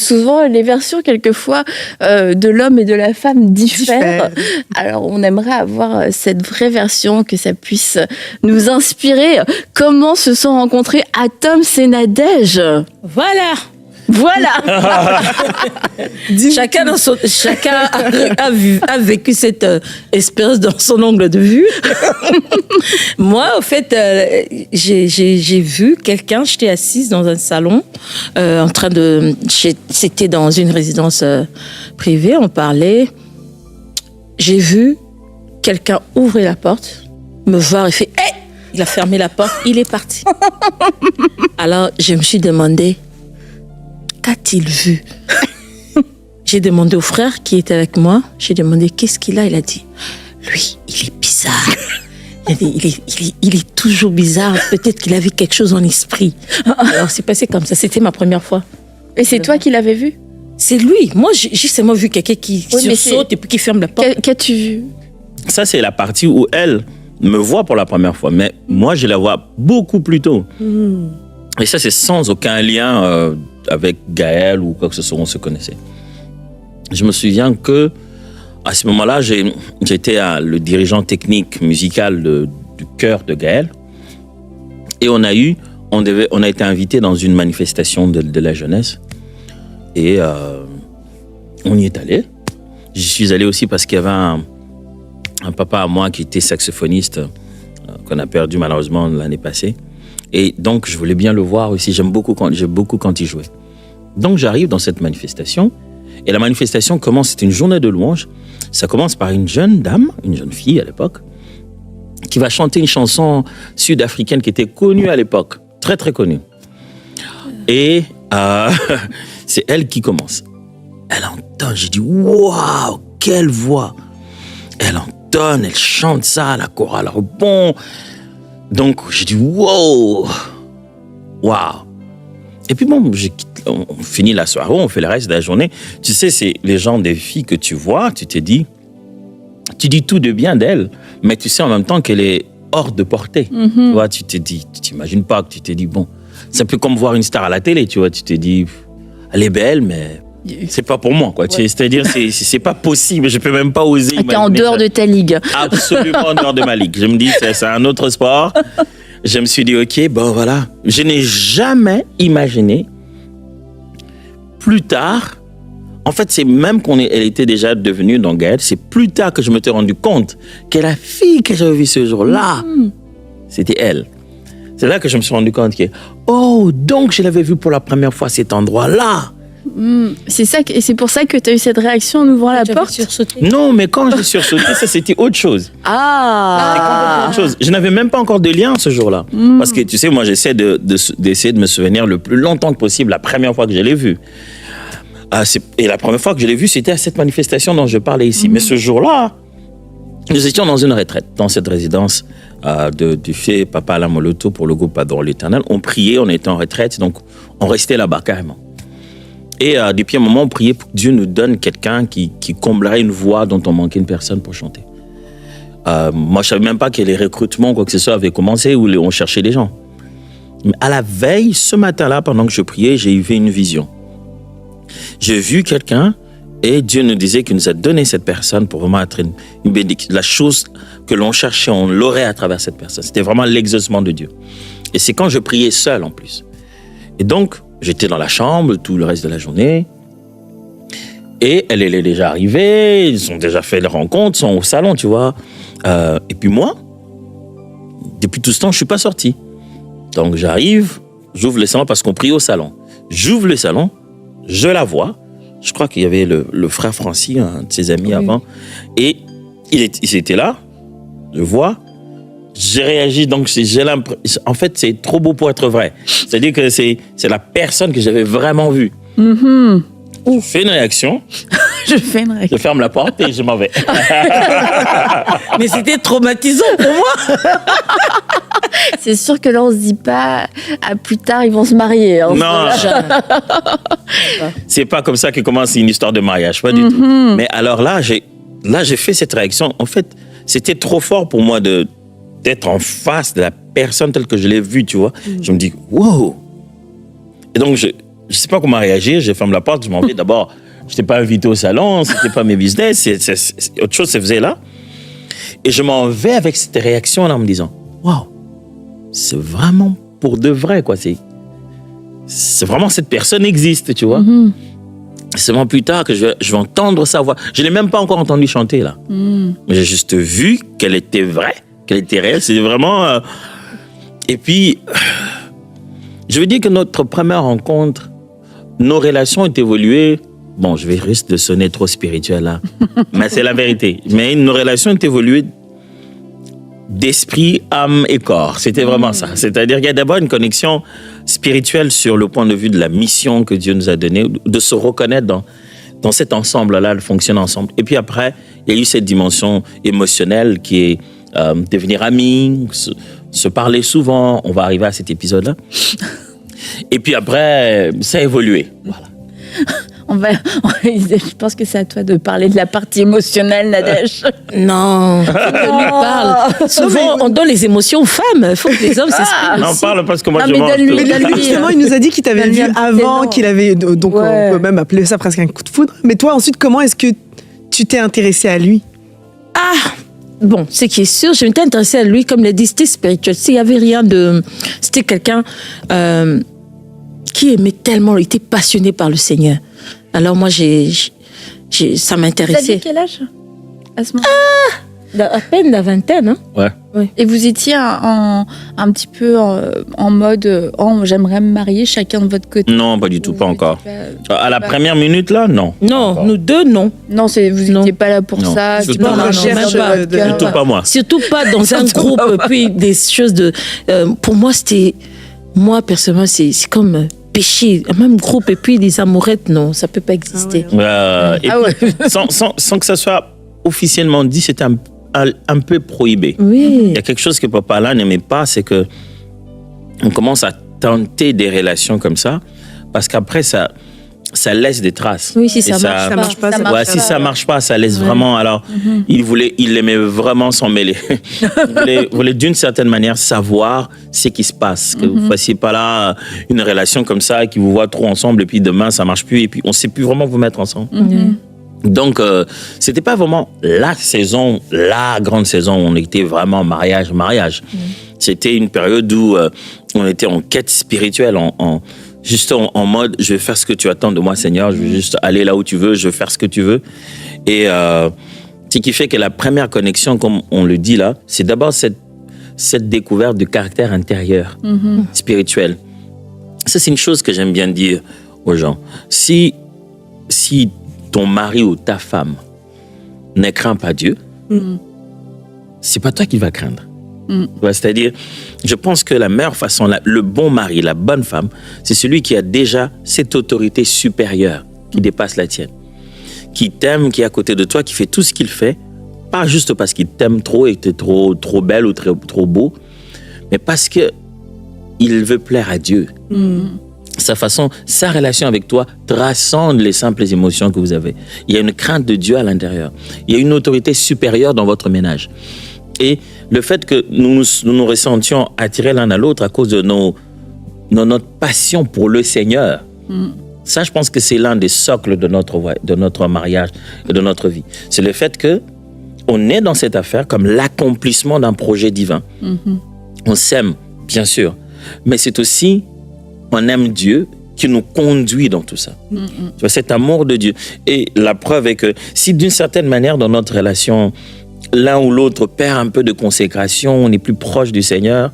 souvent, les versions, quelquefois, de l'homme et de la femme diffèrent. Alors, on aimerait avoir cette vraie version, que ça puisse nous inspirer. Comment se sont rencontrés Atom et Nadège? Voilà. Chacun a vécu cette expérience dans son angle de vue. Moi, en fait, j'ai vu quelqu'un, j'étais assise dans un salon, c'était dans une résidence privée, on parlait. J'ai vu quelqu'un ouvrir la porte, me voir et fait « Hey !» Il a fermé la porte, il est parti. Alors, je me suis demandé, qu'a-t-il vu? J'ai demandé au frère qui était avec moi, j'ai demandé qu'est-ce qu'il a, il a dit, lui, il est bizarre. Il est toujours bizarre, peut-être qu'il a vu quelque chose en esprit. Alors c'est passé comme ça, c'était ma première fois. Et c'est toi qui l'avais vu? C'est lui, moi j'ai seulement vu quelqu'un qui sursaute et puis qui ferme la porte. Qu'as-tu vu? Ça c'est la partie où elle me voit pour la première fois, mais moi je la vois beaucoup plus tôt. Et ça c'est sans aucun lien avec Gaël ou quoi que ce soit, on se connaissait. Je me souviens que à ce moment-là, j'étais le dirigeant technique musical du chœur de Gaël, et on a été invité dans une manifestation de la jeunesse, et on y est allé. J'y suis allé aussi parce qu'il y avait un papa à moi qui était saxophoniste qu'on a perdu malheureusement l'année passée. Et donc, je voulais bien le voir aussi. J'aime beaucoup quand il jouait. Donc, j'arrive dans cette manifestation. Et la manifestation commence, c'est une journée de louange. Ça commence par une jeune dame, une jeune fille à l'époque, qui va chanter une chanson sud-africaine qui était connue à l'époque. Très, très connue. Et c'est elle qui commence. Elle entonne. J'ai dit, waouh, quelle voix! Elle entonne, elle chante ça, la chorale rebond. Donc, j'ai dit, wow! Et puis bon, on finit la soirée, on fait le reste de la journée. Tu sais, c'est les gens des filles que tu vois, tu dis tout de bien d'elle, mais tu sais en même temps qu'elle est hors de portée. Tu vois, tu t'imagines pas que tu t'es dit, bon, c'est un peu comme voir une star à la télé, tu vois, tu te dis, elle est belle, mais c'est pas pour moi, quoi. Ouais. C'est-à-dire, c'est pas possible, je peux même pas oser. T'es en dehors de ta ligue. Absolument en dehors de ma ligue. Je me dis, c'est un autre sport. Je me suis dit, ok, bon voilà. Je n'ai jamais imaginé plus tard. En fait, c'est même elle était déjà devenue dans Gaël. C'est plus tard que je me suis rendu compte que la fille que j'avais vue ce jour-là, c'était elle. C'est là que je me suis rendu compte que, oh, donc je l'avais vue pour la première fois à cet endroit-là. C'est ça, et c'est pour ça que tu as eu cette réaction en ouvrant la porte? Non, mais quand j'ai sursauté, ça c'était autre chose. Ah, autre chose. Je n'avais même pas encore de lien ce jour-là. Parce que tu sais, moi j'essaie d'essayer de me souvenir le plus longtemps que possible la première fois que je l'ai vue. Et la première fois que je l'ai vue, c'était à cette manifestation dont je parlais ici. Mais ce jour-là, nous étions dans une retraite, dans cette résidence du fait Papa Alain Moloto pour le groupe Adore l'Éternel. On priait, on était en retraite, donc on restait là-bas carrément. Et depuis un moment, on priait pour que Dieu nous donne quelqu'un qui comblerait une voix dont on manquait une personne pour chanter. Moi, je ne savais même pas que les recrutements, quoi que ce soit, avaient commencé ou on cherchait des gens. Mais à la veille, ce matin-là, pendant que je priais, j'ai eu une vision. J'ai vu quelqu'un et Dieu nous disait qu'il nous a donné cette personne pour vraiment être une bénédiction. La chose que l'on cherchait, on l'aurait à travers cette personne. C'était vraiment l'exaucement de Dieu. Et c'est quand je priais seul en plus. Et donc, j'étais dans la chambre tout le reste de la journée. Et elle est déjà arrivée, ils ont déjà fait les rencontres, ils sont au salon, tu vois. Et puis moi, depuis tout ce temps, je ne suis pas sorti. Donc j'arrive, j'ouvre le salon parce qu'on prie au salon. J'ouvre le salon, je la vois. Je crois qu'il y avait le frère Francis, un de ses amis avant. Et il était là, je vois. J'ai réagi, donc j'ai l'impression... En fait, c'est trop beau pour être vrai. C'est-à-dire que c'est la personne que j'avais vraiment vue. Je fais une réaction. Je ferme la porte et je m'en vais. Mais c'était traumatisant pour moi. C'est sûr que là, on se dit pas, plus tard, ils vont se marier. Hein, non, c'est pas comme ça que commence une histoire de mariage, pas du tout. Mais alors là, j'ai fait cette réaction. En fait, c'était trop fort pour moi d'être en face de la personne telle que je l'ai vue, tu vois. Je me dis, wow. Et donc, je sais pas comment réagir, je ferme la porte, je m'en vais. D'abord, je n'étais pas invité au salon, c'était pas mes business, c'est autre chose se faisait là. Et je m'en vais avec cette réaction là en me disant, waouh, c'est vraiment pour de vrai, quoi. C'est vraiment cette personne existe, tu vois. C'est vraiment plus tard que je vais entendre sa voix. Je l'ai même pas encore entendu chanter là. Mais j'ai juste vu qu'elle était vraie, qu'elle était réelle. C'est vraiment. Et puis, je veux dire que notre première rencontre, nos relations ont évolué. Bon, je vais risquer de sonner trop spirituel là, mais c'est la vérité. Mais nos relations ont évolué d'esprit, âme et corps. C'était vraiment ça. C'est-à-dire qu'il y a d'abord une connexion spirituelle sur le point de vue de la mission que Dieu nous a donnée, de se reconnaître dans cet ensemble-là, de fonctionner ensemble. Et puis après, il y a eu cette dimension émotionnelle qui est devenir amis, se parler souvent. On va arriver à cet épisode-là. Et puis après, ça a évolué. Voilà. Je pense que c'est à toi de parler de la partie émotionnelle, Nadège. Non, faut que lui parle. Souvent, on donne les émotions aux femmes. Il faut que les hommes s'expriment. Non, parle parce que moi, Non, je mange. donne-lui, Justement, il nous a dit qu'il t'avait vu avant, qu'il avait... Donc, Ouais. on peut même appeler ça presque un coup de foudre. Mais toi, ensuite, comment est-ce que tu t'es intéressé à lui? Bon, ce qui est sûr, je m'étais intéressée à lui, comme l'a dit, c'était spirituel. Il n'y avait rien de... C'était quelqu'un qui aimait tellement, il était passionné par le Seigneur. Alors moi, ça Vous m'intéressait. aviez quel âge à ce moment-là? À peine la vingtaine, hein. Ouais. Et vous étiez un petit peu en mode j'aimerais me marier chacun de votre côté. Non, pas du tout, pas Vous encore. étiez pas- À la première minute, là, non. Non, Encore. nous deux, non. Non, vous Non. n'étiez pas là pour Non. ça. Surtout c'était pas pas la un recherche enjeu de- votre cœur. Surtout pas moi. Surtout pas dans un Surtout groupe, pas, ouais. puis des choses de... pour moi, c'était... Moi, personnellement, c'est comme péché. Un même groupe, et puis des amourettes, non, ça peut pas exister. Ah ouais. Et Ah ouais. puis, sans que ça soit officiellement dit, c'était un peu prohibé. Oui. Il y a quelque chose que papa là n'aimait pas, c'est que on commence à tenter des relations comme ça, parce qu'après ça laisse des traces. Oui, si Et ça marche Ça pas. marche pas, ça Ça marche Ouais, marche si pas, ça ouais. marche pas, ça laisse vraiment. Alors, il aimait vraiment s'en mêler. Il voulait d'une certaine manière savoir ce qui se passe. Que vous fassiez pas là une relation comme ça, qui vous voit trop ensemble, et puis demain ça marche plus, et puis on sait plus vraiment vous mettre ensemble. Donc, c'était pas vraiment la grande saison où on était vraiment mariage. C'était une période où on était en quête spirituelle, juste en mode, je vais faire ce que tu attends de moi, Seigneur, je vais juste aller là où tu veux, je vais faire ce que tu veux. Et ce qui fait que la première connexion, comme on le dit là, c'est d'abord cette découverte de caractère intérieur, spirituel. Ça, c'est une chose que j'aime bien dire aux gens. Si ton mari ou ta femme ne craint pas Dieu, c'est pas toi qui vas craindre. Ouais, c'est-à-dire, je pense que la meilleure façon, le bon mari, la bonne femme, c'est celui qui a déjà cette autorité supérieure qui dépasse la tienne, qui t'aime, qui est à côté de toi, qui fait tout ce qu'il fait, pas juste parce qu'il t'aime trop et que t'es trop belle ou trop beau, mais parce que il veut plaire à Dieu. Sa relation avec toi transcende les simples émotions que vous avez. Il y a une crainte de Dieu à l'intérieur. Il y a une autorité supérieure dans votre ménage. Et le fait que nous nous ressentions attirés l'un à l'autre à cause de notre passion pour le Seigneur, ça, je pense que c'est l'un des socles de notre mariage et de notre vie. C'est le fait que on est dans cette affaire comme l'accomplissement d'un projet divin. On s'aime, bien sûr, mais c'est aussi on aime Dieu qui nous conduit dans tout ça. Tu vois, cet amour de Dieu. Et la preuve est que si d'une certaine manière dans notre relation, l'un ou l'autre perd un peu de consécration, on est plus proche du Seigneur,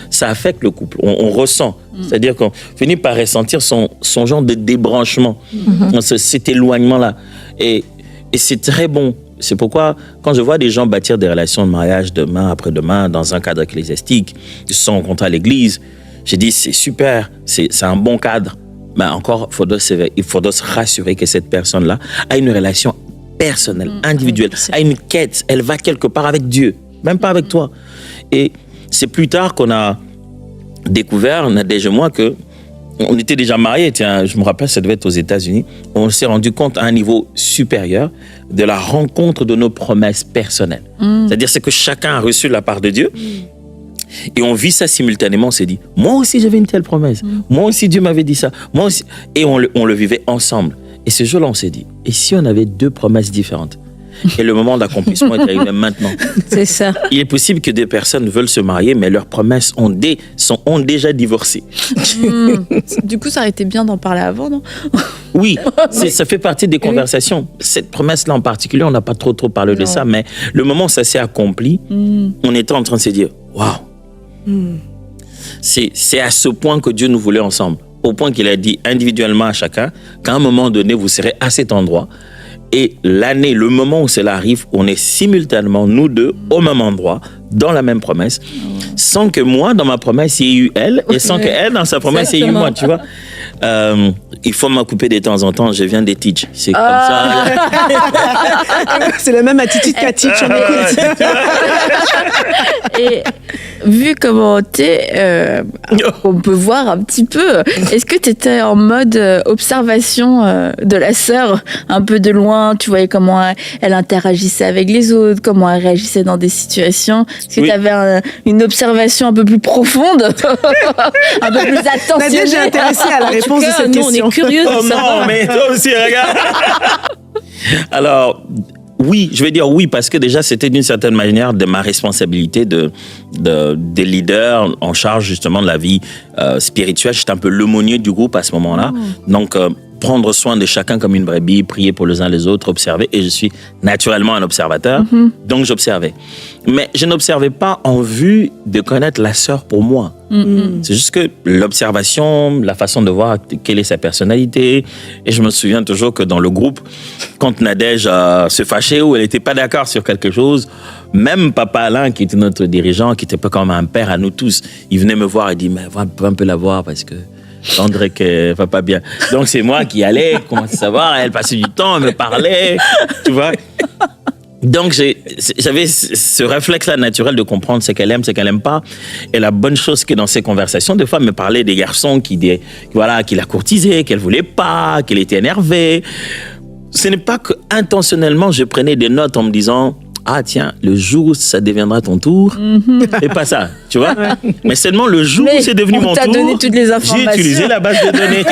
ça affecte le couple. On ressent. C'est-à-dire qu'on finit par ressentir son genre de débranchement, cet éloignement-là. Et c'est très bon. C'est pourquoi, quand je vois des gens bâtir des relations de mariage demain après demain dans un cadre ecclésiastique, ils se sont rencontrés à l'église, j'ai dit, c'est super, c'est un bon cadre. Mais encore, il faudra se rassurer que cette personne-là a une relation personnelle, individuelle, a une quête. Elle va quelque part avec Dieu, même pas avec toi. Et c'est plus tard qu'on a découvert, Nadège et moi, que on était déjà mariés. Tiens, je me rappelle, ça devait être aux États-Unis. On s'est rendu compte à un niveau supérieur de la rencontre de nos promesses personnelles. C'est-à-dire, c'est que chacun a reçu de la part de Dieu. Et on vit ça simultanément, on s'est dit, moi aussi j'avais une telle promesse, moi aussi Dieu m'avait dit ça, moi aussi. Et on le vivait ensemble. Et ce jour-là, on s'est dit, et si on avait 2 promesses différentes? Et le moment d'accomplissement est arrivé maintenant. C'est ça. Il est possible que des personnes veulent se marier, mais leurs promesses ont déjà divorcé. Du coup, ça aurait été bien d'en parler avant, non? Oui, ça fait partie des conversations. Cette promesse-là en particulier, on n'a pas trop parlé de ça, mais le moment où ça s'est accompli, on était en train de se dire, waouh, c'est à ce point que Dieu nous voulait ensemble. Au point qu'il a dit individuellement à chacun qu'à un moment donné, vous serez à cet endroit. Et l'année, le moment où cela arrive, on est simultanément, nous deux, au même endroit, dans la même promesse, sans que moi, dans ma promesse, il y ait eu elle, et sans qu'elle, dans sa promesse, il y ait eu moi, tu vois. Il faut m'occuper de temps en temps, je viens des Teach. C'est comme ça. C'est la même attitude qu'à Teach. Et vu comment t'es, on peut voir un petit peu, est-ce que t'étais en mode observation de la sœur, un peu de loin, tu voyais comment elle interagissait avec les autres, comment elle réagissait dans des situations? Est-ce que t'avais une observation un peu plus profonde, un peu plus attentionnée? Nadia, j'ai intéressé à la réponse de cette question. On est curieux de Oh savoir. non, mais toi aussi, regarde. Alors, oui, je vais dire oui, parce que déjà, c'était d'une certaine manière de ma responsabilité des leaders en charge justement de la vie spirituelle. J'étais un peu l'aumônier du groupe à ce moment-là. Donc, prendre soin de chacun comme une brebis, prier pour les uns les autres, observer. Et je suis naturellement un observateur, donc j'observais. Mais je n'observais pas en vue de connaître la sœur pour moi. C'est juste que l'observation, la façon de voir quelle est sa personnalité. Et je me souviens toujours que dans le groupe, quand Nadège se fâchait ou elle n'était pas d'accord sur quelque chose, même Papa Alain, qui était notre dirigeant, qui était pas comme un père à nous tous, il venait me voir et dit, mais va un peu la voir parce que André ne va pas bien. Donc c'est moi qui allais, commencer à savoir, elle passait du temps, elle me parlait, tu vois. Donc j'avais ce réflexe-là naturel de comprendre ce qu'elle aime pas. Et la bonne chose que dans ces conversations, des fois, elle me parlait des garçons qui la courtisaient, qu'elle voulait pas, qu'elle était énervée. Ce n'est pas que intentionnellement je prenais des notes en me disant, ah tiens, le jour où ça deviendra ton tour, c'est pas ça, tu vois. Mais seulement le jour où c'est devenu mon tour, donné toutes les informations. j'ai utilisé la base de données.